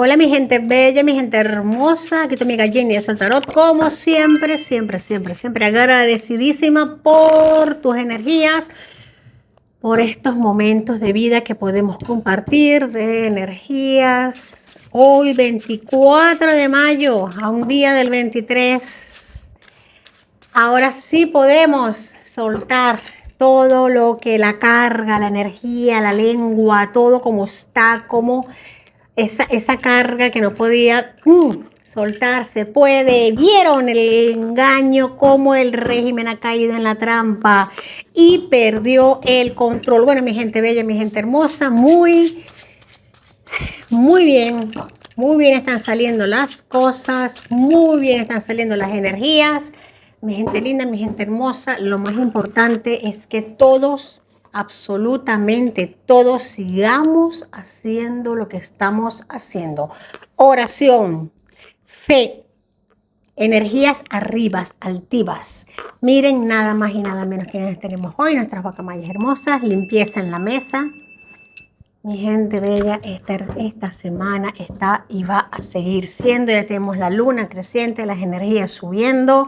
Hola mi gente bella, mi gente hermosa, aquí tu amiga Jenny de Sol Tarot, como siempre, siempre agradecidísima por tus energías, por estos momentos de vida que podemos compartir de energías. Hoy 24 de mayo, a un día del 23, ahora sí podemos soltar todo lo que la carga, la energía, la lengua, todo como está, como esa carga que no podía soltar, se puede. Vieron el engaño, cómo el régimen ha caído en la trampa y perdió el control. Bueno, mi gente bella, mi gente hermosa, muy bien están saliendo las cosas, muy bien están saliendo las energías. Mi gente linda, mi gente hermosa, lo más importante es que todos, absolutamente todos, sigamos haciendo lo que estamos haciendo. Oración, fe, energías arribas, altivas. Miren nada más y nada menos que tenemos hoy, nuestras guacamayas hermosas, limpieza en la mesa. Mi gente bella, esta semana está y va a seguir siendo. Ya tenemos la luna creciente, las energías subiendo.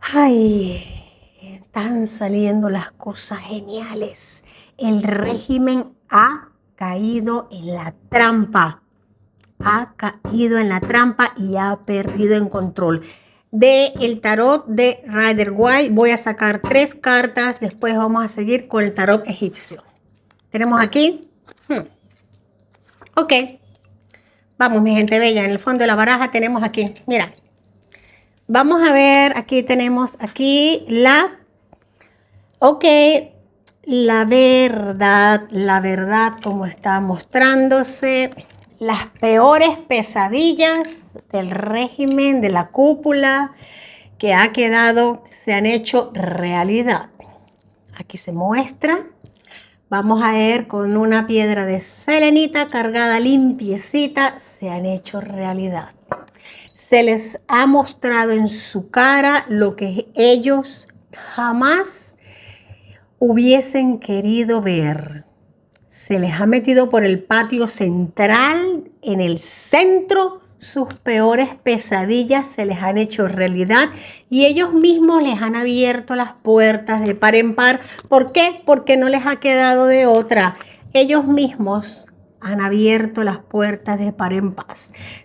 Ay, están saliendo las cosas geniales. El régimen ha caído en la trampa. Ha caído en la trampa y ha perdido el control. Del tarot de Rider White voy a sacar 3 cartas. Después vamos a seguir con el tarot egipcio. Tenemos aquí. Ok. Vamos, mi gente bella. En el fondo de la baraja tenemos aquí. Mira. Vamos a ver, aquí tenemos aquí la verdad como está mostrándose, las peores pesadillas del régimen, de la cúpula que ha quedado, se han hecho realidad. Aquí se muestra. Vamos a ver con una piedra de selenita cargada, limpiecita, se han hecho realidad. Se les ha mostrado en su cara lo que ellos jamás hubiesen querido ver. Se les ha metido por el patio central, en el centro, sus peores pesadillas se les han hecho realidad y ellos mismos les han abierto las puertas de par en par. ¿Por qué? Porque no les ha quedado de otra. Ellos mismos han abierto las puertas de par en par.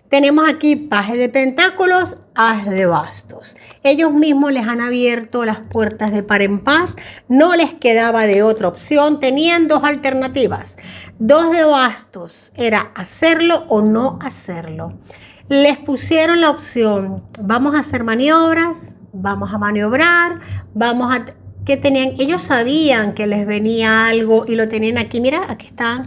Tenemos aquí paje de pentáculos, as de bastos. Ellos mismos les han abierto las puertas de par en par. No les quedaba de otra opción. Tenían 2 alternativas. 2 de bastos era hacerlo o no hacerlo. Les pusieron la opción, vamos a hacer maniobras, vamos a maniobrar, vamos a... ¿Qué tenían? Ellos sabían que les venía algo y lo tenían aquí. Mira, aquí están.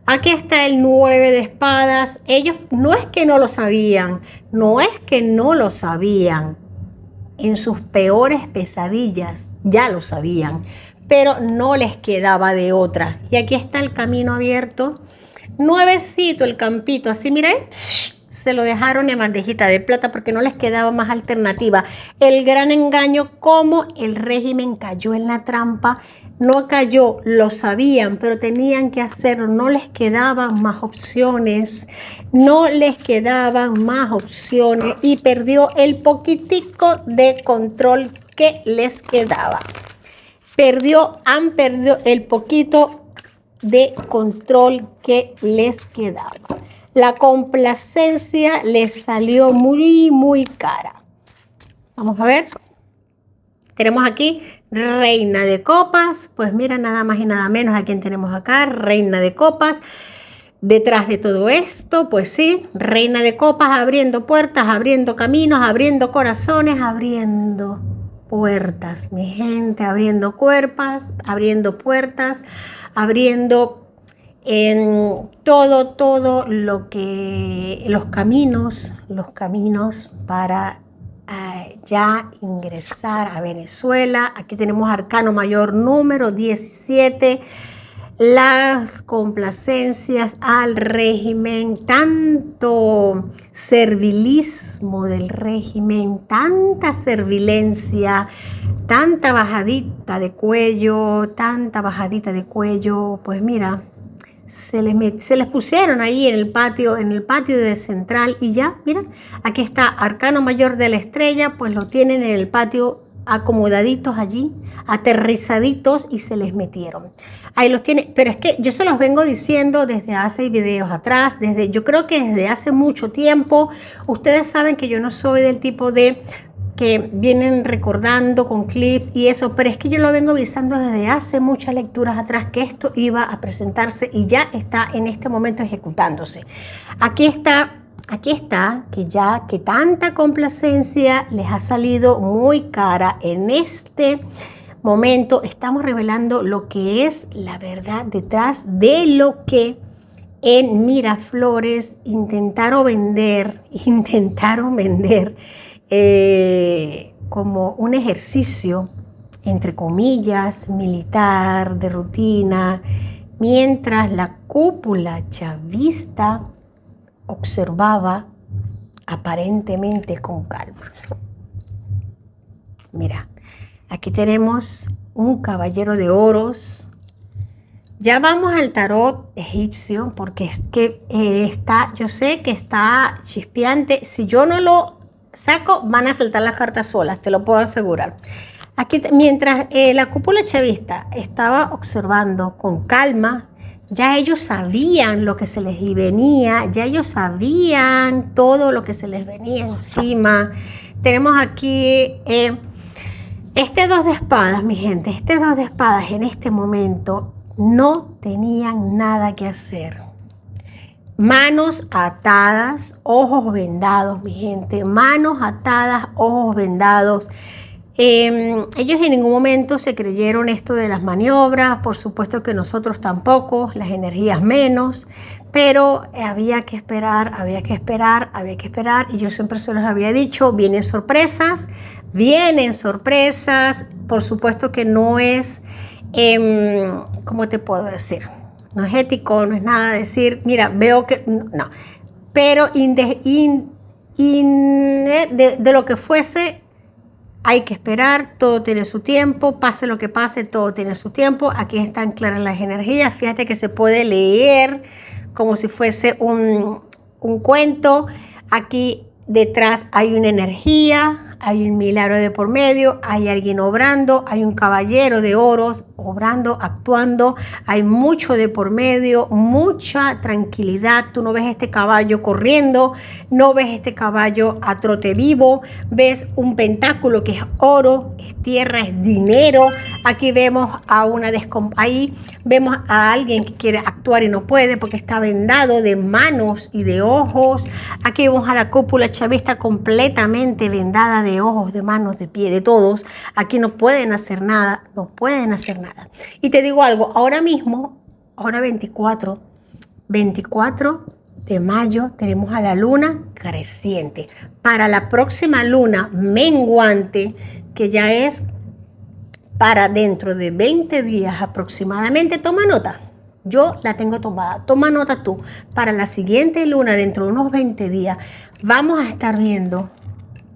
Aquí está el 9 de espadas. Ellos no es que no lo sabían, no es que no lo sabían. En sus peores pesadillas ya lo sabían, pero no les quedaba de otra. Y aquí está el camino abierto. Nuevecito el campito, así miren. Se lo dejaron en bandejita de plata porque no les quedaba más alternativa. El gran engaño, como el régimen cayó en la trampa. No cayó, lo sabían, pero tenían que hacerlo. No les quedaban más opciones. No les quedaban más opciones y perdió el poquitico de control que les quedaba. Han perdido el poquito de control que les quedaba. La complacencia les salió muy cara. Vamos a ver. Tenemos aquí reina de copas. Pues mira, nada más y nada menos a quien tenemos acá. Reina de copas. Detrás de todo esto, pues sí, reina de copas abriendo puertas, abriendo caminos, abriendo corazones, abriendo puertas. Mi gente, abriendo cuerpos, abriendo puertas, abriendo en todo lo que los caminos para ya ingresar a Venezuela. Aquí tenemos arcano mayor número 17, las complacencias al régimen, tanto servilismo del régimen, tanta servilencia, tanta bajadita de cuello, pues mira, se les pusieron ahí en el patio de central y ya, mira, aquí está Arcano Mayor de la Estrella, pues lo tienen en el patio acomodaditos allí, aterrizaditos y se les metieron. Ahí los tiene, pero es que yo se los vengo diciendo desde hace videos atrás, yo creo que desde hace mucho tiempo. Ustedes saben que yo no soy del tipo de que vienen recordando con clips y eso, pero es que yo lo vengo avisando desde hace muchas lecturas atrás que esto iba a presentarse y ya está en este momento ejecutándose. Aquí está, que tanta complacencia les ha salido muy cara. En este momento estamos revelando lo que es la verdad detrás de lo que en Miraflores intentaron vender como un ejercicio, entre comillas, militar, de rutina, mientras la cúpula chavista observaba aparentemente con calma. Mira, aquí tenemos un caballero de oros. Ya vamos al tarot egipcio porque es que yo sé que está chispeante. Si yo no lo saco, van a saltar las cartas solas, te lo puedo asegurar. Aquí, mientras la cúpula chavista estaba observando con calma, ya ellos sabían lo que se les venía, ya ellos sabían todo lo que se les venía encima. Tenemos aquí este 2 de espadas, mi gente, este 2 de espadas en este momento no tenían nada que hacer. Manos atadas, ojos vendados, mi gente, manos atadas, ojos vendados. Ellos en ningún momento se creyeron esto de las maniobras, por supuesto que nosotros tampoco, las energías menos, pero había que esperar, y yo siempre se los había dicho, vienen sorpresas, por supuesto que no es, ¿cómo te puedo decir? No es ético, no es nada decir, mira, veo que, no, pero de lo que fuese, hay que esperar, todo tiene su tiempo, pase lo que pase, todo tiene su tiempo. Aquí están claras las energías, fíjate que se puede leer como si fuese un cuento. Aquí detrás hay una energía, hay un milagro de por medio, hay alguien obrando, hay un caballero de oros obrando, actuando, hay mucho de por medio, mucha tranquilidad. Tú no ves este caballo corriendo, no ves este caballo a trote vivo, ves un pentáculo que es oro, es tierra, es dinero. Aquí vemos ahí vemos a alguien que quiere actuar y no puede porque está vendado de manos y de ojos. Aquí vemos a la cúpula chavista completamente vendada de ojos, de manos, de pie, de todos. Aquí no pueden hacer nada, Y te digo algo, ahora mismo, ahora 24 de mayo, tenemos a la luna creciente. Para la próxima luna menguante, que ya es para dentro de 20 días aproximadamente, toma nota. Yo la tengo tomada, toma nota tú. Para la siguiente luna, dentro de unos 20 días, vamos a estar viendo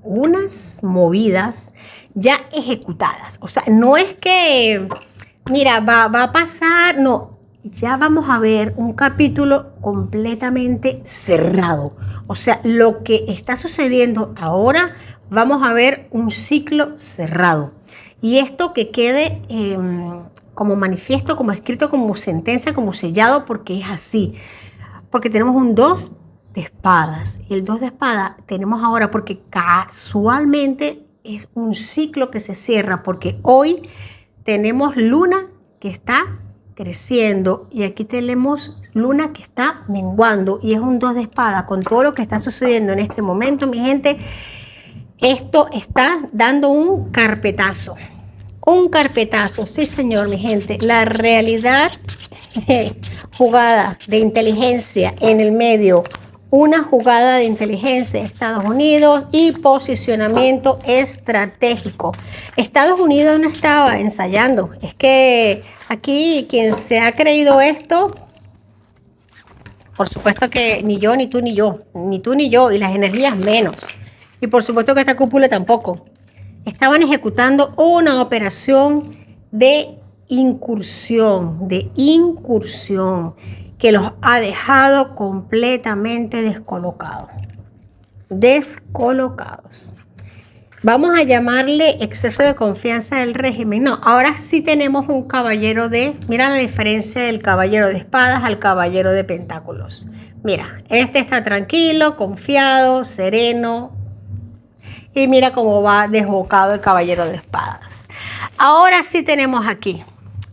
unas movidas ya ejecutadas. O sea, no es que, mira, va a pasar, no. Ya vamos a ver un capítulo completamente cerrado. O sea, lo que está sucediendo ahora, vamos a ver un ciclo cerrado. Y esto que quede como manifiesto, como escrito, como sentencia, como sellado, porque es así. Porque tenemos un 2 de espadas. Y el 2 de espadas tenemos ahora, porque casualmente es un ciclo que se cierra, porque hoy tenemos luna que está creciendo y aquí tenemos luna que está menguando y es un 2 de espada. Con todo lo que está sucediendo en este momento, mi gente, esto está dando un carpetazo. Un carpetazo, sí señor, mi gente. La realidad jugada de inteligencia en el medio, una jugada de inteligencia de Estados Unidos y posicionamiento estratégico. Estados Unidos no estaba ensayando, es que aquí quien se ha creído esto, por supuesto que ni yo, ni tú, ni yo, y las energías menos. Y por supuesto que esta cúpula tampoco. Estaban ejecutando una operación de incursión. que los ha dejado completamente descolocados. Descolocados. Vamos a llamarle exceso de confianza del régimen. No, ahora sí tenemos un caballero de... Mira la diferencia del caballero de espadas al caballero de pentáculos. Mira, este está tranquilo, confiado, sereno. Y mira cómo va desbocado el caballero de espadas. Ahora sí tenemos aquí.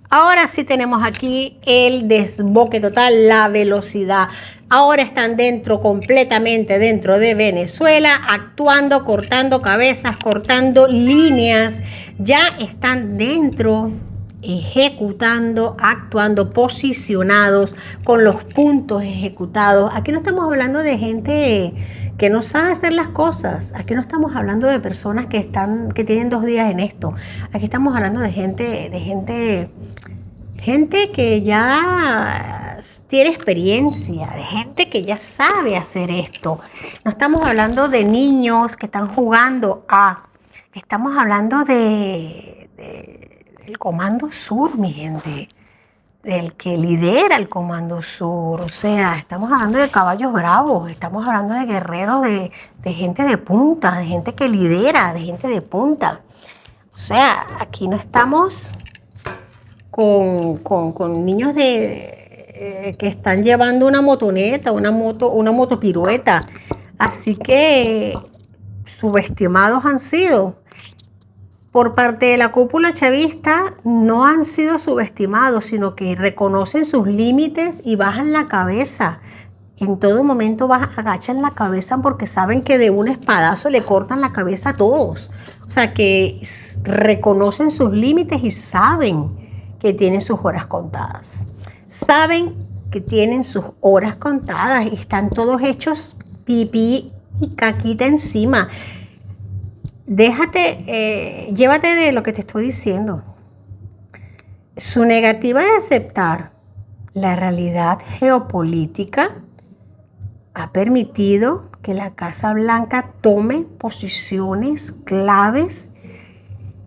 Ahora sí tenemos aquí el desboque total, la velocidad. Ahora están dentro, completamente dentro de Venezuela, actuando, cortando cabezas, cortando líneas. Ya están dentro, ejecutando, actuando, posicionados, con los puntos ejecutados. Aquí no estamos hablando de gente que no sabe hacer las cosas. Aquí no estamos hablando de personas que tienen 2 días en esto. Aquí estamos hablando de gente que ya tiene experiencia, de gente que ya sabe hacer esto. No estamos hablando de niños que están jugando estamos hablando del Comando Sur, mi gente, del que lidera el Comando Sur. O sea, estamos hablando de caballos bravos, estamos hablando de guerreros, de gente de punta, de gente que lidera, de gente de punta. O sea, aquí no estamos con niños que están llevando una motoneta, una motopirueta. Así que subestimados han sido. Por parte de la cúpula chavista no han sido subestimados, sino que reconocen sus límites y bajan la cabeza. En todo momento agachan la cabeza porque saben que de un espadazo le cortan la cabeza a todos. O sea, que reconocen sus límites y saben que tienen sus horas contadas. Saben que tienen sus horas contadas y están todos hechos pipí y caquita encima. Llévate de lo que te estoy diciendo. Su negativa de aceptar la realidad geopolítica ha permitido que la Casa Blanca tome posiciones claves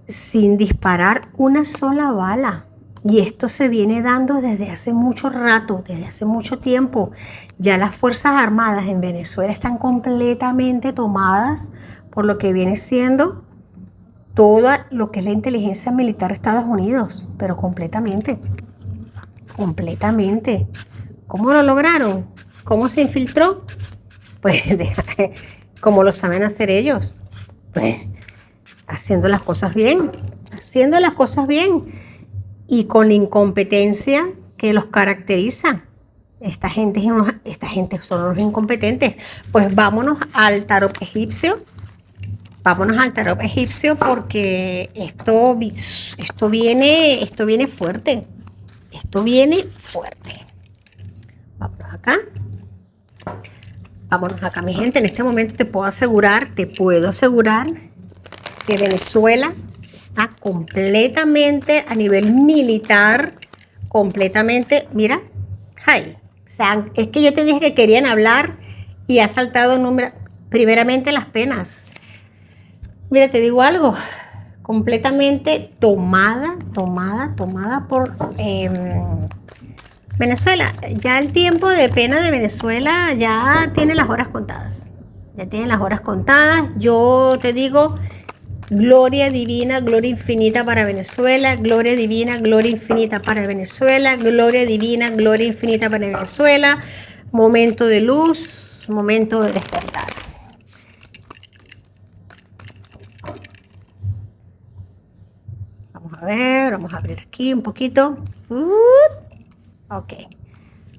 sin disparar una sola bala. Y esto se viene dando desde hace mucho rato, desde hace mucho tiempo. Ya las Fuerzas Armadas en Venezuela están completamente tomadas por lo que viene siendo todo lo que es la inteligencia militar de Estados Unidos, pero completamente. ¿Cómo lo lograron? ¿Cómo se infiltró? Pues como lo saben hacer ellos, pues haciendo las cosas bien y con la incompetencia que los caracteriza. Esta gente son los incompetentes. Pues vámonos al tarot egipcio. Porque esto viene fuerte. Vámonos acá, mi gente. En este momento te puedo asegurar que Venezuela está completamente a nivel militar, mira, o sea, es que yo te dije que querían hablar y ha saltado primeramente las penas. Mira, te digo algo, completamente tomada por Venezuela. Ya el tiempo de pena de Venezuela ya tiene las horas contadas. Yo te digo, gloria divina, gloria infinita para Venezuela, gloria divina, gloria infinita para Venezuela, gloria divina, gloria infinita para Venezuela. Momento de luz, momento de despertar. Vamos a abrir aquí un poquito. Ok.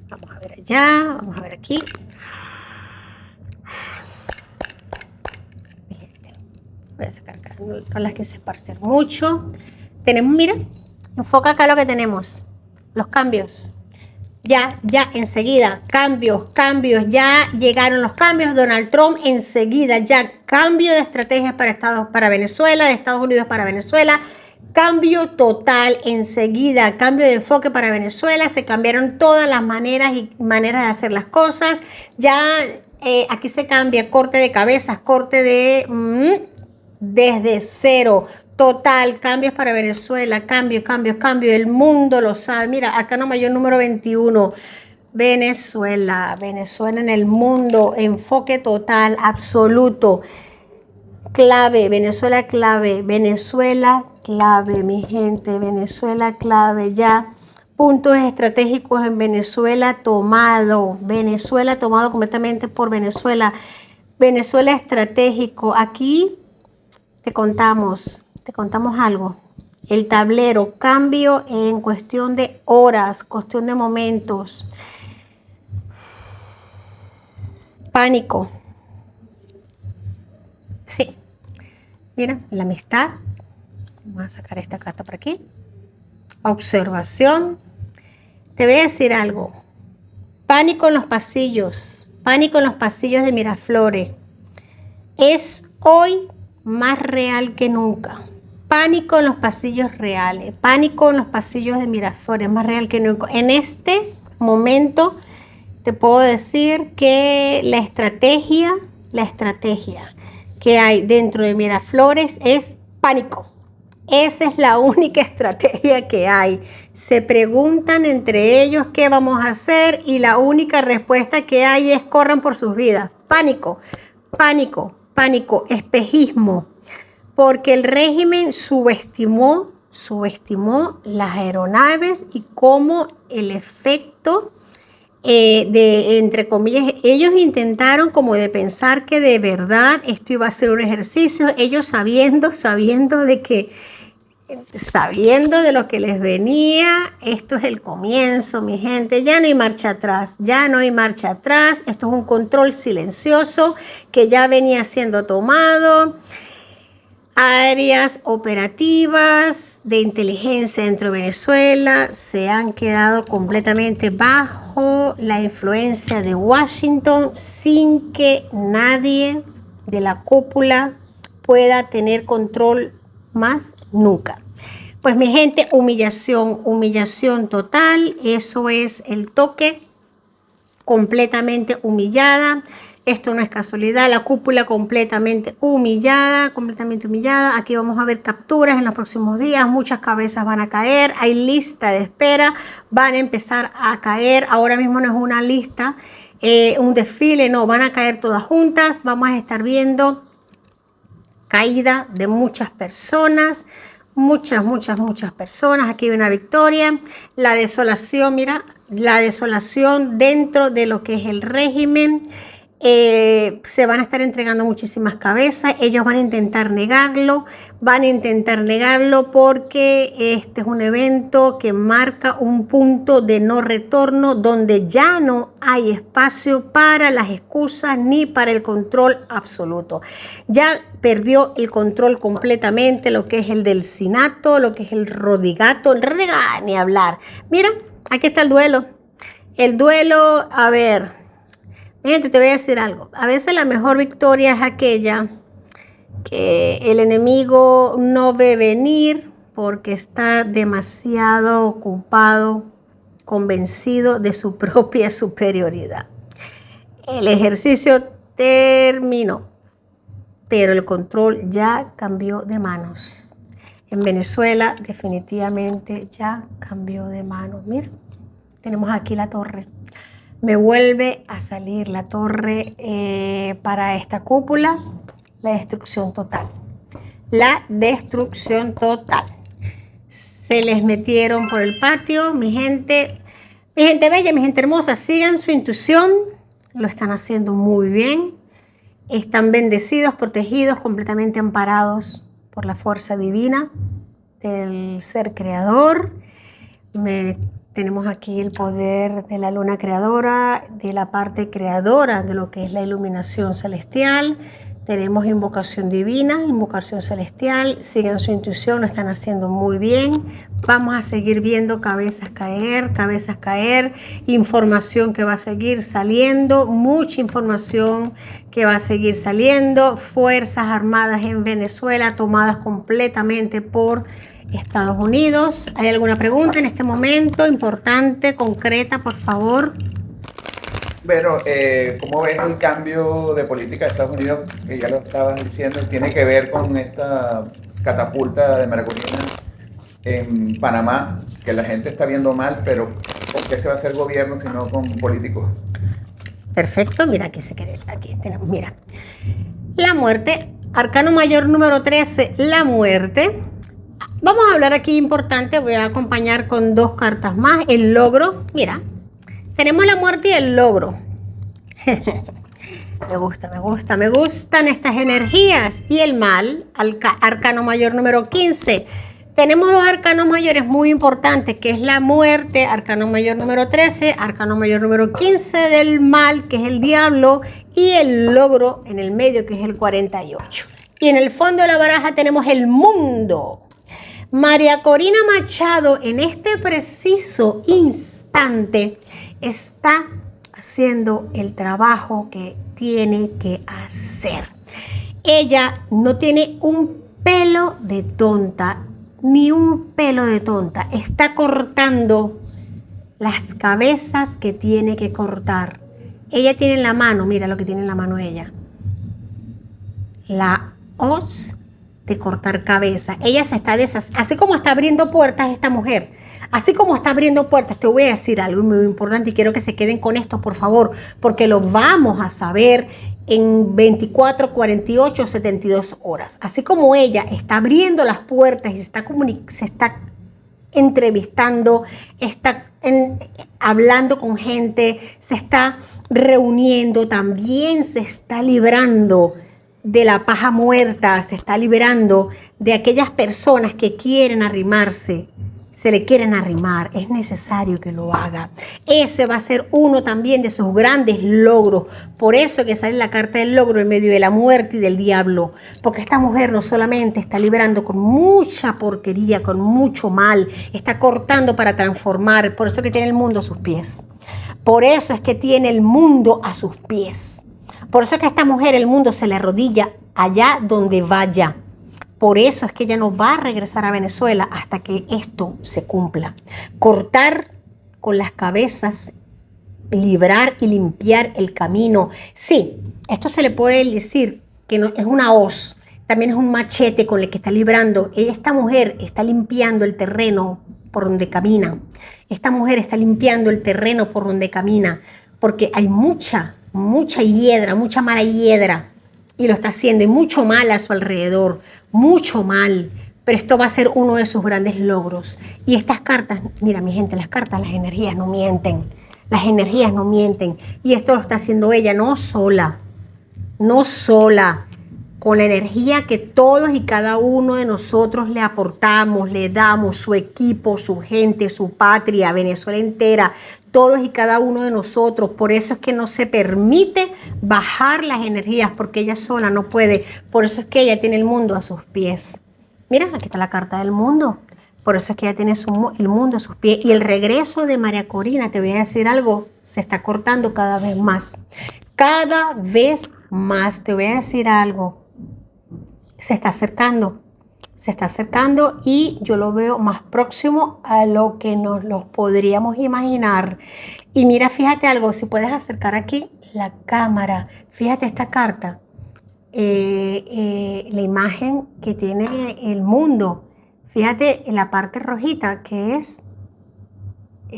Vamos a ver allá, vamos a ver aquí. Voy a sacar acá, no las quise esparcer mucho. Tenemos, mira, enfoca acá lo que tenemos. Los cambios. Ya, enseguida, cambios, ya llegaron los cambios. Donald Trump enseguida, ya cambio de estrategias para Venezuela, de Estados Unidos para Venezuela. Cambio total enseguida, cambio de enfoque para Venezuela. Se cambiaron todas las maneras de hacer las cosas. Ya aquí se cambia corte de cabezas, desde cero. Total, cambios para Venezuela, cambio. El mundo lo sabe. Mira, acá nomás yo número 21. Venezuela, Venezuela en el mundo, enfoque total, absoluto, clave, Venezuela clave, Venezuela clave, mi gente, Venezuela clave ya. Puntos estratégicos en Venezuela tomado completamente por Venezuela. Venezuela estratégico. Aquí te contamos algo. El tablero, cambio en cuestión de horas, cuestión de momentos. Pánico. Sí. Mira, la amistad. Vamos a sacar esta carta por aquí. Observación. Te voy a decir algo. Pánico en los pasillos de Miraflores. Es hoy más real que nunca. Pánico en los pasillos reales, pánico en los pasillos de Miraflores, más real que nunca. En este momento te puedo decir que la estrategia que hay dentro de Miraflores es pánico. Esa es la única estrategia que hay. Se preguntan entre ellos qué vamos a hacer y la única respuesta que hay es corran por sus vidas. Pánico, pánico, pánico, espejismo. Porque el régimen subestimó las aeronaves y cómo el efecto entre comillas, ellos intentaron como de pensar que de verdad esto iba a ser un ejercicio, ellos sabiendo de lo que les venía. Esto es el comienzo, mi gente, ya no hay marcha atrás, esto es un control silencioso que ya venía siendo tomado. Áreas operativas de inteligencia dentro de Venezuela se han quedado completamente bajo la influencia de Washington sin que nadie de la cúpula pueda tener control más nunca. Pues mi gente, humillación total, eso es el toque, completamente humillada. Esto no es casualidad, la cúpula completamente humillada. Aquí vamos a ver capturas en los próximos días, muchas cabezas van a caer, hay lista de espera, van a empezar a caer. Ahora mismo no es una lista, un desfile, no, van a caer todas juntas. Vamos a estar viendo caída de muchas personas, muchas personas. Aquí hay una victoria, la desolación, mira, la desolación dentro de lo que es el régimen. Se van a estar entregando muchísimas cabezas. Ellos van a intentar negarlo porque este es un evento que marca un punto de no retorno donde ya no hay espacio para las excusas ni para el control absoluto. Ya perdió el control completamente lo que es el del Sinato, lo que es el Rodigato, ni hablar. Mira, aquí está el duelo. El duelo, a ver, gente, te voy a decir algo. A veces la mejor victoria es aquella que el enemigo no ve venir porque está demasiado ocupado, convencido de su propia superioridad. El ejercicio terminó, pero el control ya cambió de manos. En Venezuela definitivamente ya cambió de manos. Mira, tenemos aquí la torre. Me vuelve a salir la torre para esta cúpula. La destrucción total. La destrucción total. Se les metieron por el patio. Mi gente bella, mi gente hermosa, sigan su intuición. Lo están haciendo muy bien. Están bendecidos, protegidos, completamente amparados por la fuerza divina del ser creador. Tenemos aquí el poder de la luna creadora, de la parte creadora de lo que es la iluminación celestial. Tenemos invocación divina, invocación celestial. Sigan su intuición, lo están haciendo muy bien. Vamos a seguir viendo cabezas caer, información que va a seguir saliendo, mucha información que va a seguir saliendo. Fuerzas armadas en Venezuela tomadas completamente por Estados Unidos. ¿Hay alguna pregunta en este momento importante, concreta, por favor? Bueno, ¿cómo ves el cambio de política de Estados Unidos, que ya lo estabas diciendo, tiene que ver con esta catapulta de Margarina en Panamá, que la gente está viendo mal, pero ¿Con qué se va a hacer gobierno si no con políticos? Perfecto, mira, aquí tenemos, mira. La muerte, arcano mayor número 13, la muerte. Vamos a hablar aquí importante, voy a acompañar con 2 cartas más, el logro. Mira, tenemos la muerte y el logro. Me gustan estas energías. Y el mal, arcano mayor número 15. Tenemos 2 arcanos mayores muy importantes, que es la muerte, arcano mayor número 13, arcano mayor número 15 del mal, que es el diablo, y el logro en el medio, que es el 48. Y en el fondo de la baraja tenemos el mundo. María Corina Machado en este preciso instante está haciendo el trabajo que tiene que hacer. Ella no tiene un pelo de tonta, ni un pelo de tonta. Está cortando las cabezas que tiene que cortar. Ella tiene en la mano, mira lo que tiene en la mano ella. La hoz de cortar cabeza. Ella se está así como está abriendo puertas esta mujer. Así como está abriendo puertas, te voy a decir algo muy importante y quiero que se queden con esto, por favor, porque lo vamos a saber en 24, 48, 72 horas. Así como ella está abriendo las puertas y se está entrevistando, está hablando con gente, se está reuniendo, también se está librando de la paja muerta, se está librando de aquellas personas que quieren arrimarse, se le quieren arrimar, es necesario que lo haga. Ese va a ser uno también de sus grandes logros. Por eso que sale la carta del logro en medio de la muerte y del diablo. Porque esta mujer no solamente está librando con mucha porquería, con mucho mal, está cortando para transformar. Por eso que tiene el mundo a sus pies. Por eso es que tiene el mundo a sus pies. Por eso es que a esta mujer el mundo se le arrodilla allá donde vaya. Por eso es que ella no va a regresar a Venezuela hasta que esto se cumpla. Cortar con las cabezas, librar y limpiar el camino. Sí, esto se le puede decir que no, es una hoz, también es un machete con el que está librando. Esta mujer está limpiando el terreno por donde camina. Esta mujer está limpiando el terreno por donde camina, porque hay mucha hiedra, mucha mala hiedra. Y lo está haciendo, y mucho mal a su alrededor, mucho mal. Pero esto va a ser uno de sus grandes logros. Y estas cartas, mira mi gente, las cartas, las energías no mienten. Las energías no mienten. Y esto lo está haciendo ella, no sola. No sola. Con la energía que todos y cada uno de nosotros le aportamos, le damos, su equipo, su gente, su patria, Venezuela entera, todos y cada uno de nosotros. Por eso es que no se permite bajar las energías, porque ella sola no puede. Por eso es que ella tiene el mundo a sus pies. Mira, aquí está la carta del mundo. Por eso es que ella tiene el mundo a sus pies. Y el regreso de María Corina, te voy a decir algo, se está cortando cada vez más. Cada vez más, te voy a decir algo. Se está acercando y yo lo veo más próximo a lo que nos lo podríamos imaginar. Y mira, fíjate algo, si puedes acercar aquí la cámara, fíjate esta carta, la imagen que tiene el mundo, fíjate en la parte rojita que es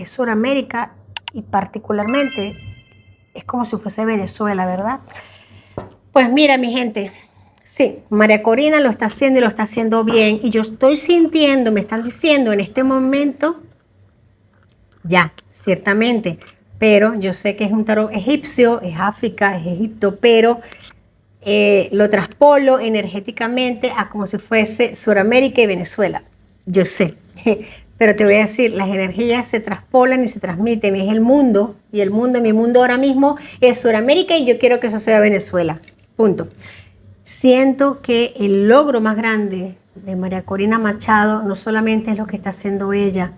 Sudamérica y particularmente es como si fuese Venezuela, ¿verdad? Pues mira mi gente, sí, María Corina lo está haciendo y lo está haciendo bien. Y yo estoy sintiendo, me están diciendo en este momento, ya, ciertamente, pero yo sé que es un tarot egipcio, es África, es Egipto, pero lo traspolo energéticamente a como si fuese Sudamérica y Venezuela. Yo sé, pero te voy a decir, las energías se traspolan y se transmiten, es el mundo, y el mundo, mi mundo ahora mismo es Sudamérica y yo quiero que eso sea Venezuela, punto. Siento que el logro más grande de María Corina Machado no solamente es lo que está haciendo ella,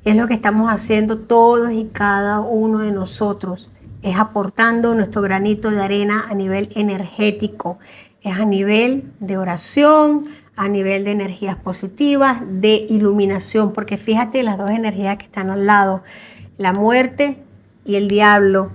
es lo que estamos haciendo todos y cada uno de nosotros. Es aportando nuestro granito de arena a nivel energético, es a nivel de oración, a nivel de energías positivas, de iluminación, porque fíjate las dos energías que están al lado, la muerte y el diablo,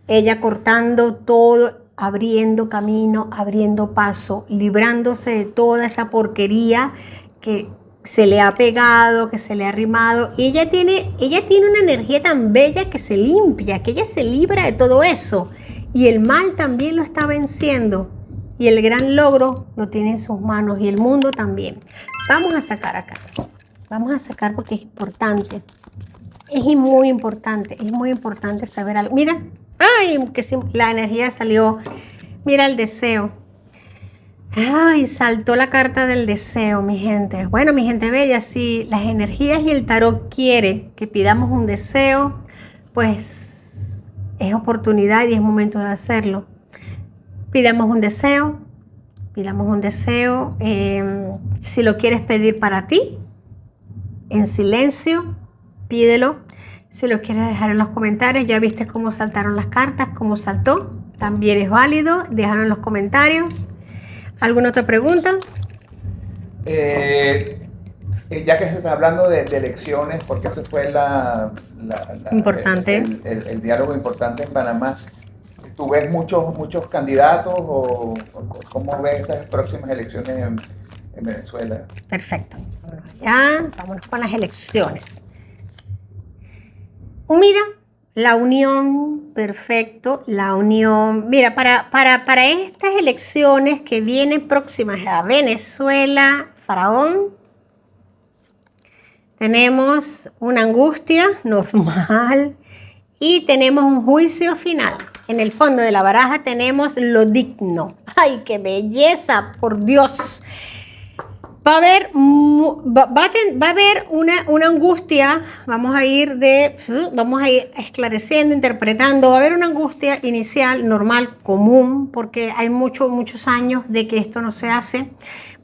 ella cortando todo, abriendo camino, abriendo paso, librándose de toda esa porquería que se le ha pegado, que se le ha arrimado. Y ella tiene una energía tan bella que se limpia, que ella se libra de todo eso. Y el mal también lo está venciendo. Y el gran logro lo tiene en sus manos y el mundo también. Vamos a sacar acá. Vamos a sacar porque es importante. Es muy importante saber algo. Mira, ay, que la energía salió. Mira el deseo. Ay, saltó la carta del deseo, mi gente. Bueno, mi gente bella, si las energías y el tarot quiere que pidamos un deseo, pues es oportunidad y es momento de hacerlo. Pidamos un deseo, si lo quieres pedir para ti, en silencio, pídelo. Si lo quieres dejar en los comentarios, ya viste cómo saltaron las cartas, cómo saltó, también es válido, déjalo en los comentarios. ¿Alguna otra pregunta? Ya que se está hablando de elecciones, porque ese fue importante. El diálogo importante en Panamá, ¿tú ves muchos candidatos o cómo ves esas próximas elecciones en Venezuela? Perfecto. Vámonos con las elecciones. Mira, la unión, perfecto, la unión. Mira, para estas elecciones que vienen próximas a Venezuela, Faraón, tenemos una angustia normal y tenemos un juicio final. En el fondo de la baraja tenemos lo digno. ¡Ay, qué belleza! ¡Por Dios! Va a haber una angustia, vamos a ir esclareciendo, interpretando, va a haber una angustia inicial, normal, común, porque hay muchos años de que esto no se hace.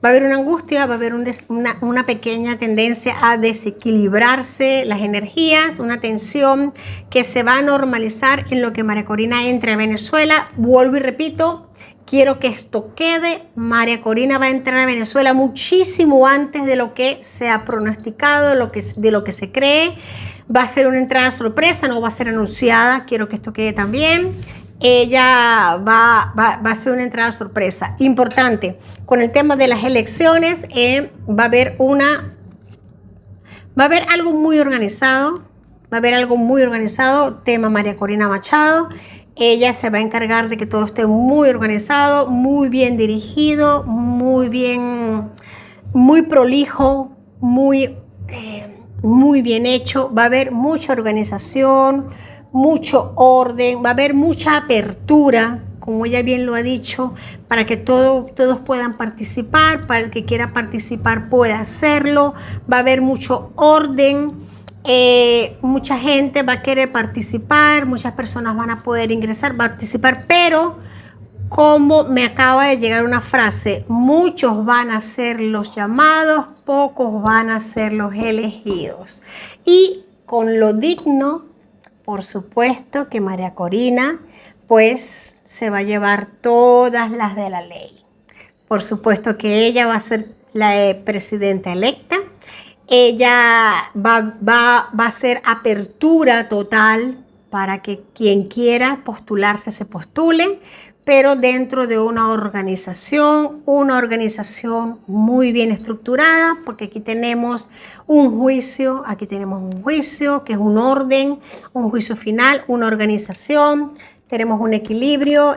Va a haber una angustia, va a haber una pequeña tendencia a desequilibrarse las energías, una tensión que se va a normalizar en lo que María Corina entre a Venezuela. Vuelvo y repito, quiero que esto quede. María Corina va a entrar a Venezuela muchísimo antes de lo que se ha pronosticado, de lo que se cree. Va a ser una entrada sorpresa, no va a ser anunciada. Quiero que esto quede también. Ella va a ser una entrada sorpresa. Importante, con el tema de las elecciones, va a haber algo muy organizado. Va a haber algo muy organizado, tema María Corina Machado. Ella se va a encargar de que todo esté muy organizado, muy bien dirigido, muy prolijo, muy bien hecho. Va a haber mucha organización, mucho orden, va a haber mucha apertura, como ella bien lo ha dicho, para que todos puedan participar, para el que quiera participar pueda hacerlo. Va a haber mucho orden. Mucha gente va a querer participar, muchas personas van a poder participar, pero como me acaba de llegar una frase, muchos van a ser los llamados, pocos van a ser los elegidos. Y con lo digno, por supuesto que María Corina pues se va a llevar todas las de la ley. Por supuesto que ella va a ser la presidenta electa. Ella va a hacer apertura total para que quien quiera postularse se postule, pero dentro de una organización muy bien estructurada, porque aquí tenemos un juicio que es un orden, un juicio final, una organización, tenemos un equilibrio.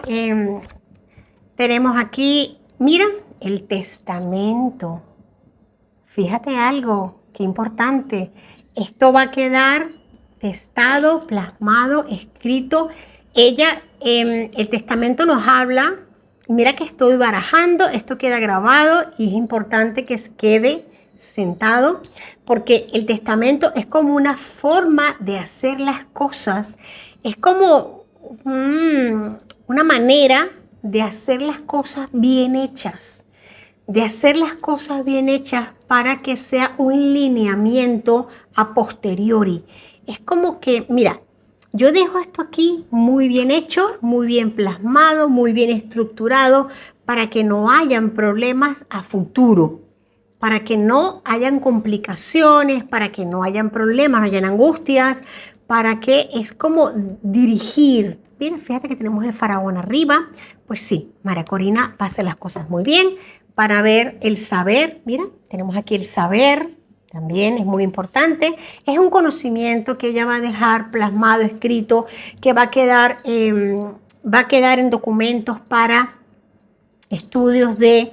Tenemos aquí, mira, el testamento. Fíjate algo, qué importante. Esto va a quedar testado, plasmado, escrito. El testamento nos habla, mira que estoy barajando, esto queda grabado y es importante que se quede sentado porque el testamento es como una forma de hacer las cosas, es como una manera de hacer las cosas bien hechas. Para que sea un lineamiento a posteriori. Es como que, mira, yo dejo esto aquí muy bien hecho, muy bien plasmado, muy bien estructurado, para que no hayan problemas a futuro, para que no hayan complicaciones, para que no hayan problemas, no hayan angustias, para que es como dirigir. Mira, fíjate que tenemos el faraón arriba. Pues sí, María Corina va a hacer las cosas muy bien. para ver el saber. Mira, tenemos aquí el saber, también es muy importante. Es un conocimiento que ella va a dejar plasmado, escrito, que va a quedar en documentos para estudios de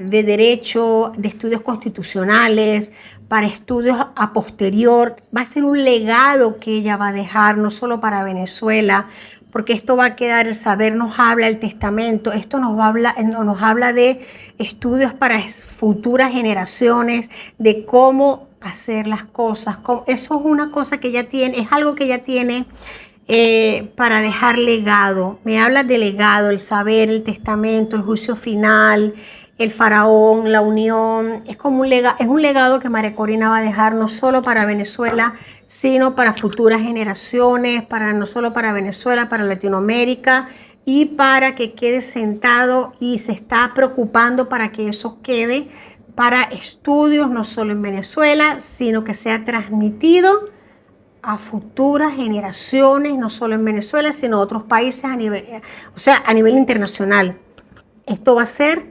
derecho, de estudios constitucionales, para estudios a posterior. Va a ser un legado que ella va a dejar, no solo para Venezuela, porque esto va a quedar, el saber nos habla, el testamento, esto nos habla de estudios para futuras generaciones, de cómo hacer las cosas. Eso es una cosa que ella tiene, es algo que ella tiene para dejar legado. Me habla de legado, el saber, el testamento, el juicio final, el faraón, la unión. Es como es un legado que María Corina va a dejar no solo para Venezuela, sino para futuras generaciones, no solo para Venezuela, para Latinoamérica, y para que quede sentado, y se está preocupando para que eso quede para estudios no solo en Venezuela, sino que sea transmitido a futuras generaciones, no solo en Venezuela, sino en otros países a nivel internacional. Esto va a ser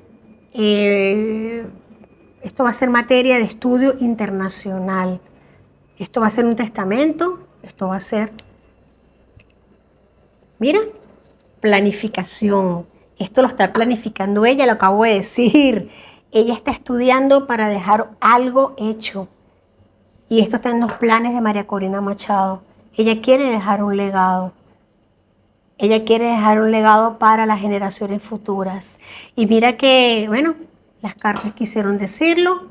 materia de estudio internacional. Esto va a ser un testamento. Esto va a ser, mira, planificación. Esto lo está planificando ella, lo acabo de decir. Ella está estudiando para dejar algo hecho. Y esto está en los planes de María Corina Machado. Ella quiere dejar un legado. Ella quiere dejar un legado para las generaciones futuras. Y mira que, bueno, las cartas quisieron decirlo.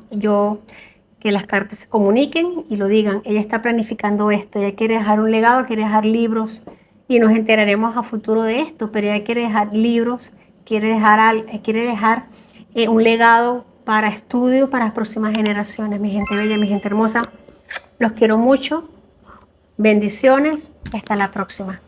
Que las cartas se comuniquen y lo digan. Ella está planificando esto. Ella quiere dejar un legado, quiere dejar libros. Y nos enteraremos a futuro de esto. Pero ella quiere dejar libros, quiere dejar un legado para estudio para las próximas generaciones. Mi gente bella, mi gente hermosa. Los quiero mucho. Bendiciones. Hasta la próxima.